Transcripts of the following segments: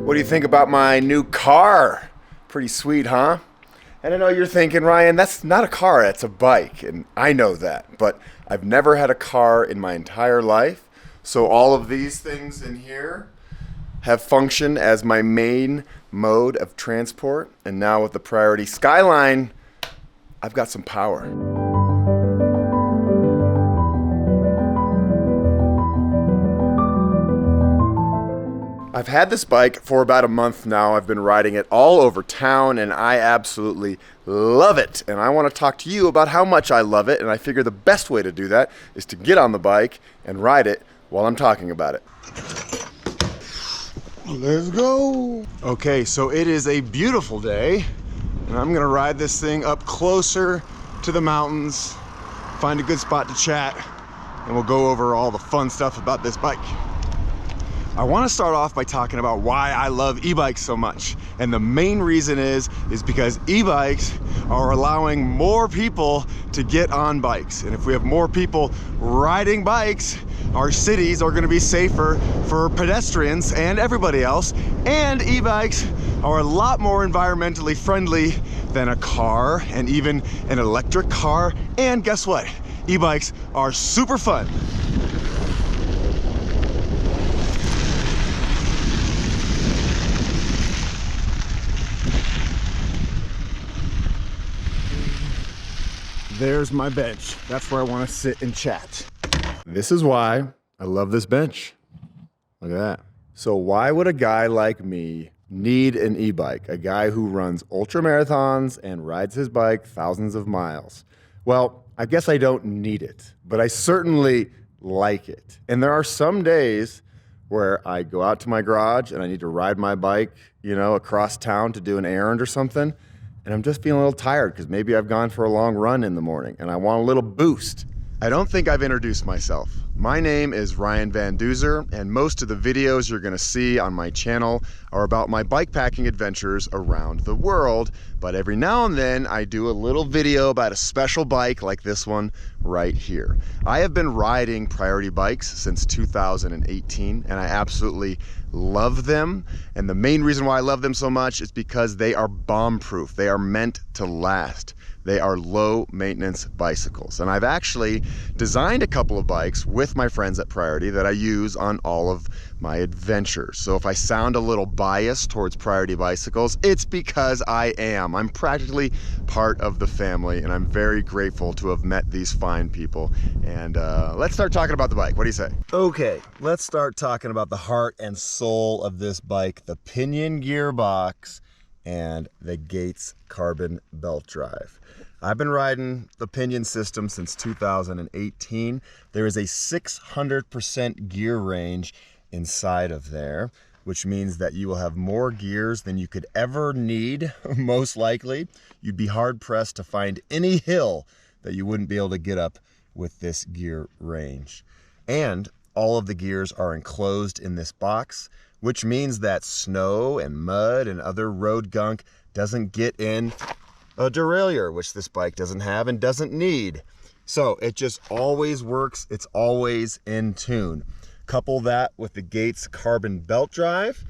What do you think about my new car? Pretty sweet, huh? And I know you're thinking, Ryan, that's not a car, that's a bike. And I know that, but I've never had a car in my entire life. So all of these things in here have functioned as my main mode of transport. And now with the Priority Skyline, I've got some power. I've had this bike for about a month now. I've been riding it all over town and I absolutely love it. And I want to talk to you about how much I love it. And I figure the best way to do that is to get on the bike and ride it while I'm talking about it. Let's go. Okay, so it is a beautiful day and I'm gonna ride this thing up closer to the mountains, find a good spot to chat, and we'll go over all the fun stuff about this bike. I want to start off by talking about why I love e-bikes so much. And the main reason is because e-bikes are allowing more people to get on bikes. And if we have more people riding bikes, our cities are going to be safer for pedestrians and everybody else. And e-bikes are a lot more environmentally friendly than a car and even an electric car. And guess what? E-bikes are super fun. There's my bench. That's where I want to sit and chat. This is why I love this bench. Look at that. So why would a guy like me need an e-bike? A guy who runs ultra marathons and rides his bike thousands of miles. Well, I guess I don't need it, but I certainly like it. And there are some days where I go out to my garage and I need to ride my bike, you know, across town to do an errand or something. And I'm just feeling a little tired because maybe I've gone for a long run in the morning and I want a little boost. I don't think I've introduced myself. My name is Ryan Van Duzer, and most of the videos you're gonna see on my channel are about my bikepacking adventures around the world. But every now and then I do a little video about a special bike like this one right here. I have been riding Priority bikes since 2018 and I absolutely love them. And the main reason why I love them so much is because they are bomb-proof. They are meant to last. They are low maintenance bicycles. And I've actually designed a couple of bikes with my friends at Priority that I use on all of my adventures. So if I sound a little biased towards Priority bicycles, it's because I am. I'm practically part of the family and I'm very grateful to have met these fine people. And let's start talking about the bike. What do you say? Okay, let's start talking about the heart and soul of this bike, the Pinion gearbox and the Gates carbon belt drive. I've been riding the Pinion system since 2018. There is a 600% gear range inside of there, which means that you will have more gears than you could ever need, most likely. You'd be hard pressed to find any hill that you wouldn't be able to get up with this gear range. And all of the gears are enclosed in this box, which means that snow and mud and other road gunk doesn't get in a derailleur, which this bike doesn't have and doesn't need. So it just always works. It's always in tune. Couple that with the Gates carbon belt drive,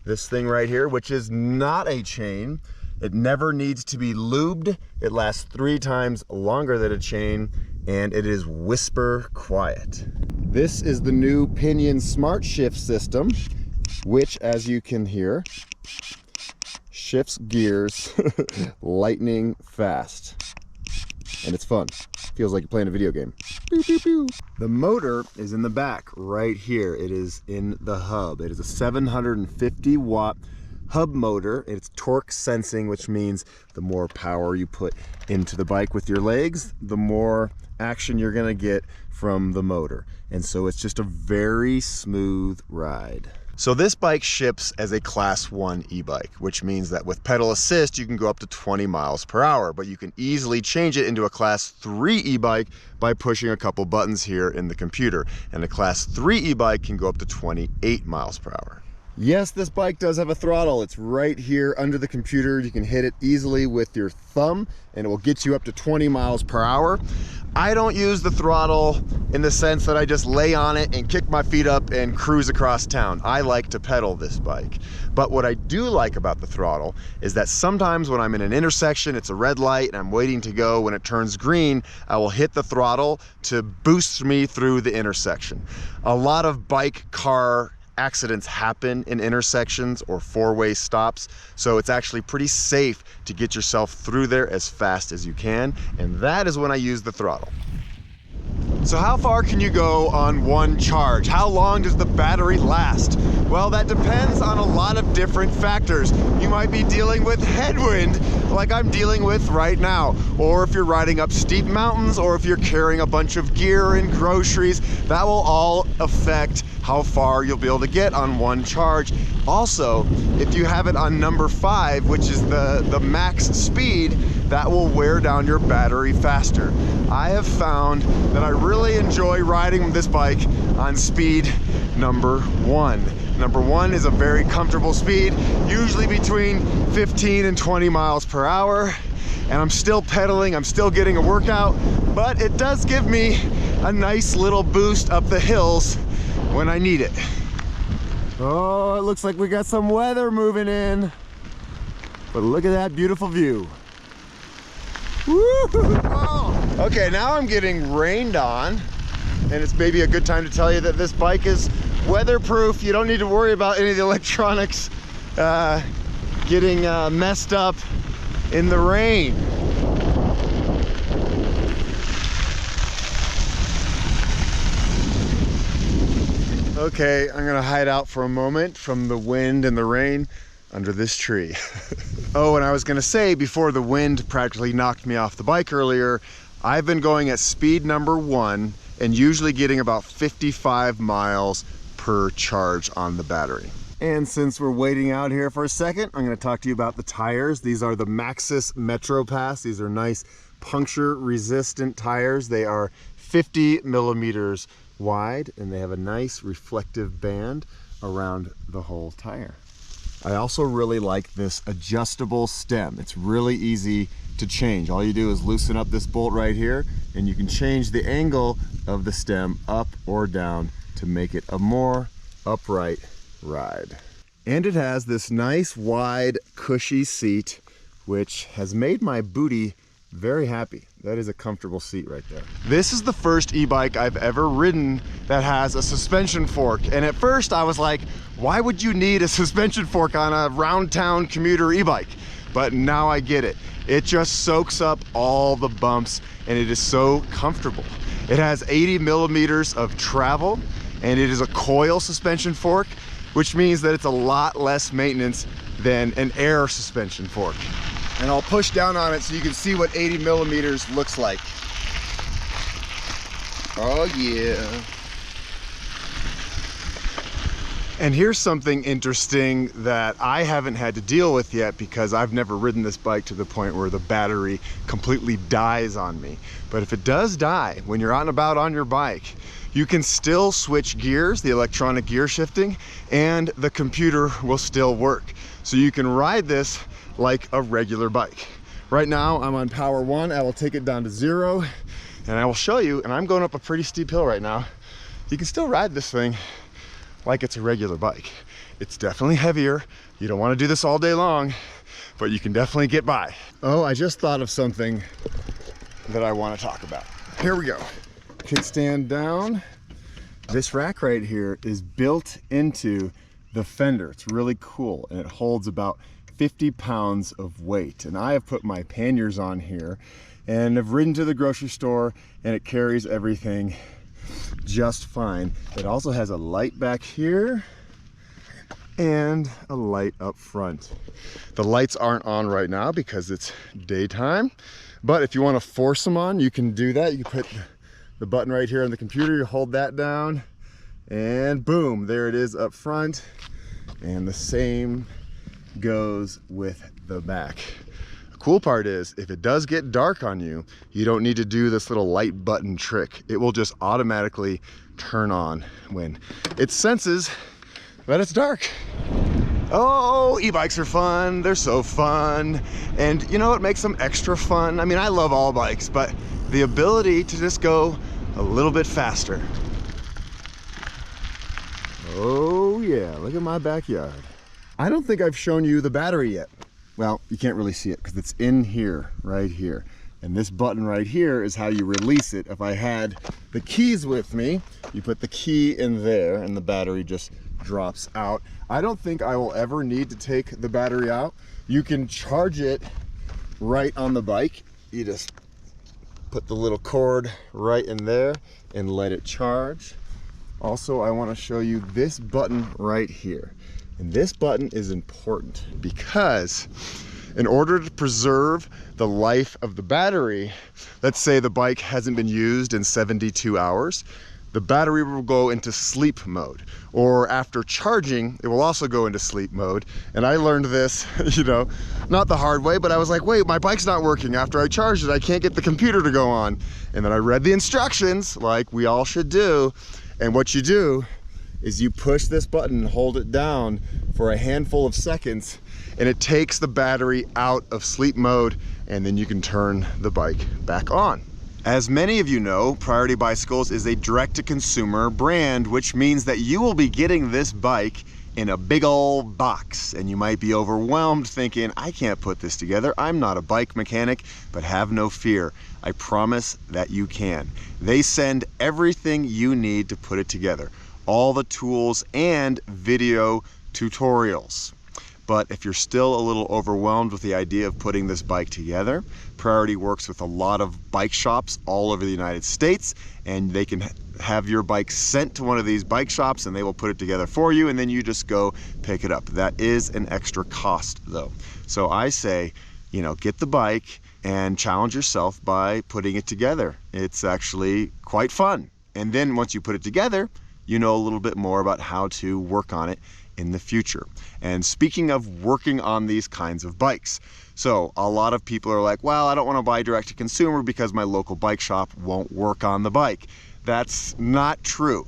this thing right here, which is not a chain. It never needs to be lubed. It lasts 3 times longer than a chain, and it is whisper quiet. This is the new Pinion Smart Shift system, which, as you can hear, shifts gears lightning fast. And it's fun. Feels like you're playing a video game. Pew, pew, pew. The motor is in the back right here. It is in the hub. It is a 750 watt hub motor. It's torque sensing, which means the more power you put into the bike with your legs, the more action you're gonna get from the motor. And so it's just a very smooth ride. So this bike ships as a class 1 e-bike, which means that with pedal assist, you can go up to 20 miles per hour, but you can easily change it into a class 3 e-bike by pushing a couple buttons here in the computer. And a class 3 e-bike can go up to 28 miles per hour. Yes, this bike does have a throttle. It's right here under the computer. You can hit it easily with your thumb and it will get you up to 20 miles per hour. I don't use the throttle in the sense that I just lay on it and kick my feet up and cruise across town. I like to pedal this bike. But what I do like about the throttle is that sometimes when I'm in an intersection, it's a red light and I'm waiting to go, when it turns green, I will hit the throttle to boost me through the intersection. A lot of car accidents happen in intersections or four-way stops, so it's actually pretty safe to get yourself through there as fast as you can, and that is when I use the throttle. So how far can you go on one charge? How long does the battery last? Well, that depends on a lot of different factors. You might be dealing with headwind like I'm dealing with right now, or if you're riding up steep mountains, or if you're carrying a bunch of gear and groceries, that will all affect how far you'll be able to get on one charge. Also, if you have it on number 5, which is the max speed, that will wear down your battery faster. I have found that I really enjoy riding this bike on speed number 1. Number 1 is a very comfortable speed, usually between 15 and 20 miles per hour. And I'm still pedaling, I'm still getting a workout, but it does give me a nice little boost up the hills when I need it. Oh, it looks like we got some weather moving in. But look at that beautiful view. Woo! Oh. Okay, now I'm getting rained on, and it's maybe a good time to tell you that this bike is weatherproof. You don't need to worry about any of the electronics getting messed up in the rain. Okay, I'm gonna hide out for a moment from the wind and the rain under this tree. Oh, and I was gonna say, before the wind practically knocked me off the bike earlier, I've been going at speed number 1 and usually getting about 55 miles per charge on the battery. And since we're waiting out here for a second, I'm gonna talk to you about the tires. These are the Maxxis Metro Pass. These are nice puncture resistant tires. They are 50 millimeters wide and they have a nice reflective band around the whole tire. I also really like this adjustable stem. It's really easy to change. All you do is loosen up this bolt right here and you can change the angle of the stem up or down to make it a more upright ride. And it has this nice wide cushy seat which has made my booty very happy. That is a comfortable seat right there. This is the first e-bike I've ever ridden that has a suspension fork. And at first I was like, why would you need a suspension fork on a round town commuter e-bike? But now I get it. It just soaks up all the bumps and it is so comfortable. It has 80 millimeters of travel and it is a coil suspension fork, which means that it's a lot less maintenance than an air suspension fork. And I'll push down on it so you can see what 80 millimeters looks like. Oh yeah. And here's something interesting that I haven't had to deal with yet because I've never ridden this bike to the point where the battery completely dies on me. But if it does die when you're out and about on your bike, you can still switch gears, the electronic gear shifting, and the computer will still work. So you can ride this like a regular bike. Right now I'm on power 1. I will take it down to 0 and I will show you, and I'm going up a pretty steep hill right now. You can still ride this thing like it's a regular bike. It's definitely heavier. You don't want to do this all day long, but you can definitely get by. Oh, I just thought of something that I want to talk about. Here we go. Kickstand down. This rack right here is built into the fender. It's really cool and it holds about 50 pounds of weight. And I have put my panniers on here and have ridden to the grocery store and it carries everything just fine. It also has a light back here and a light up front. The lights aren't on right now because it's daytime, but if you want to force them on, you can do that. You can put the button right here on the computer, you hold that down and boom, there it is up front. And the same goes with the back. The cool part is if it does get dark on you, you don't need to do this little light button trick. It will just automatically turn on when it senses that it's dark. Oh, e-bikes are fun. They're so fun. And you know what makes them extra fun? I mean, I love all bikes, but the ability to just go a little bit faster. Oh yeah, look at my backyard. I don't think I've shown you the battery yet. Well, you can't really see it because it's in here, right here. And this button right here is how you release it. If I had the keys with me, you put the key in there and the battery just drops out. I don't think I will ever need to take the battery out. You can charge it right on the bike. You just put the little cord right in there and let it charge. Also, I want to show you this button right here. And this button is important because in order to preserve the life of the battery, let's say the bike hasn't been used in 72 hours, the battery will go into sleep mode. Or after charging, it will also go into sleep mode. And I learned this, you know, not the hard way, but I was like, wait, my bike's not working. After I charged it, I can't get the computer to go on. And then I read the instructions, like we all should do. And what you do is you push this button and hold it down for a handful of seconds, and it takes the battery out of sleep mode, and then you can turn the bike back on. As many of you know, Priority Bicycles is a direct-to-consumer brand, which means that you will be getting this bike in a big old box, and you might be overwhelmed thinking, I can't put this together. I'm not a bike mechanic, but have no fear. I promise that you can. They send everything you need to put it together, all the tools and video tutorials. But if you're still a little overwhelmed with the idea of putting this bike together, Priority works with a lot of bike shops all over the United States, and they can have your bike sent to one of these bike shops and they will put it together for you, and then you just go pick it up. That is an extra cost though. So I say, you know, get the bike and challenge yourself by putting it together. It's actually quite fun. And then once you put it together, you know a little bit more about how to work on it in the future. And speaking of working on these kinds of bikes, so a lot of people are like, well, I don't want to buy direct to consumer because my local bike shop won't work on the bike. That's not true.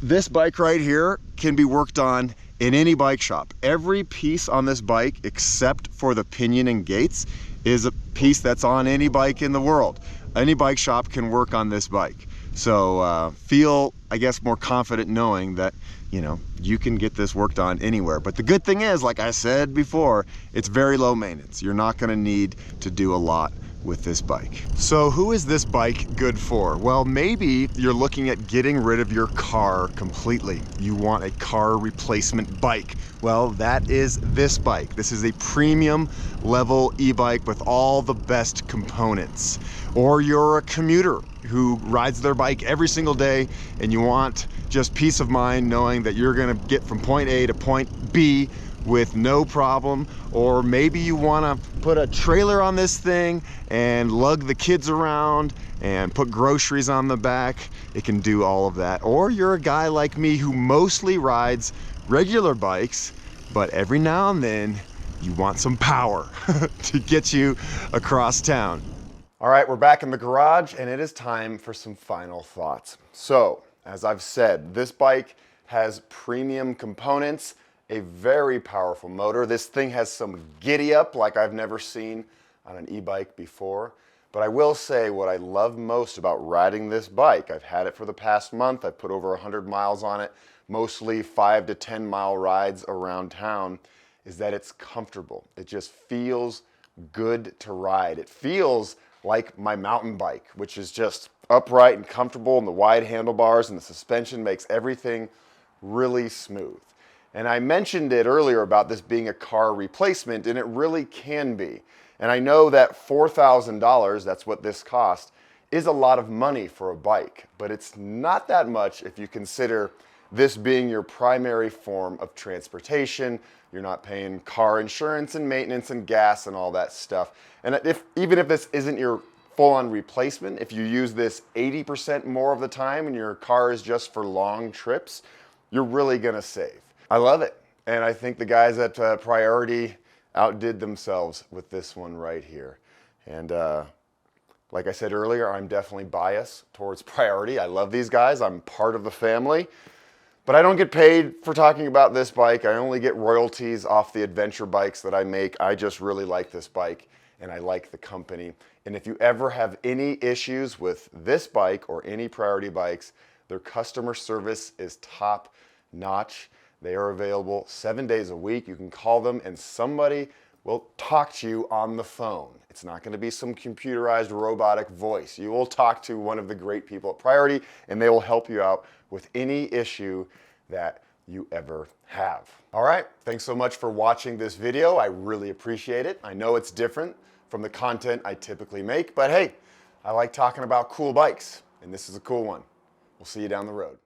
This bike right here can be worked on in any bike shop. Every piece on this bike, except for the pinion and gates, is a piece that's on any bike in the world. Any bike shop can work on this bike. So feel, I guess, more confident knowing that, you know, you can get this worked on anywhere. But the good thing is, like I said before, it's very low maintenance. You're not gonna need to do a lot with this bike. So who is this bike good for? Well, maybe you're looking at getting rid of your car completely. You want a car replacement bike. Well, that is this bike. This is a premium level e-bike with all the best components. Or you're a commuter who rides their bike every single day and you want just peace of mind knowing that you're gonna get from point A to point B with no problem. Or maybe you wanna put a trailer on this thing and lug the kids around and put groceries on the back. It can do all of that. Or you're a guy like me who mostly rides regular bikes, but every now and then you want some power to get you across town. All right, we're back in the garage and it is time for some final thoughts. So, as I've said, this bike has premium components, a very powerful motor. This thing has some giddy up like I've never seen on an e-bike before. But I will say what I love most about riding this bike, I've had it for the past month, I've put over 100 miles on it, mostly 5 to 10 mile rides around town, is that it's comfortable. It just feels good to ride. It feels like my mountain bike, which is just upright and comfortable, and the wide handlebars and the suspension makes everything really smooth. And I mentioned it earlier about this being a car replacement, and it really can be. And I know that $4,000, that's what this cost, is a lot of money for a bike, but it's not that much if you consider this being your primary form of transportation. You're not paying car insurance and maintenance and gas and all that stuff. And even if this isn't your full-on replacement, if you use this 80% more of the time and your car is just for long trips, you're really gonna save. I love it. And I think the guys at Priority outdid themselves with this one right here. And like I said earlier, I'm definitely biased towards Priority. I love these guys. I'm part of the family. But I don't get paid for talking about this bike. I only get royalties off the adventure bikes that I make. I just really like this bike and I like the company. And if you ever have any issues with this bike or any Priority bikes, their customer service is top notch. They are available 7 days a week. You can call them and somebody will talk to you on the phone. It's not going to be some computerized robotic voice. You will talk to one of the great people at Priority and they will help you out with any issue that you ever have. All right, thanks so much for watching this video. I really appreciate it. I know it's different from the content I typically make, but hey, I like talking about cool bikes and this is a cool one. We'll see you down the road.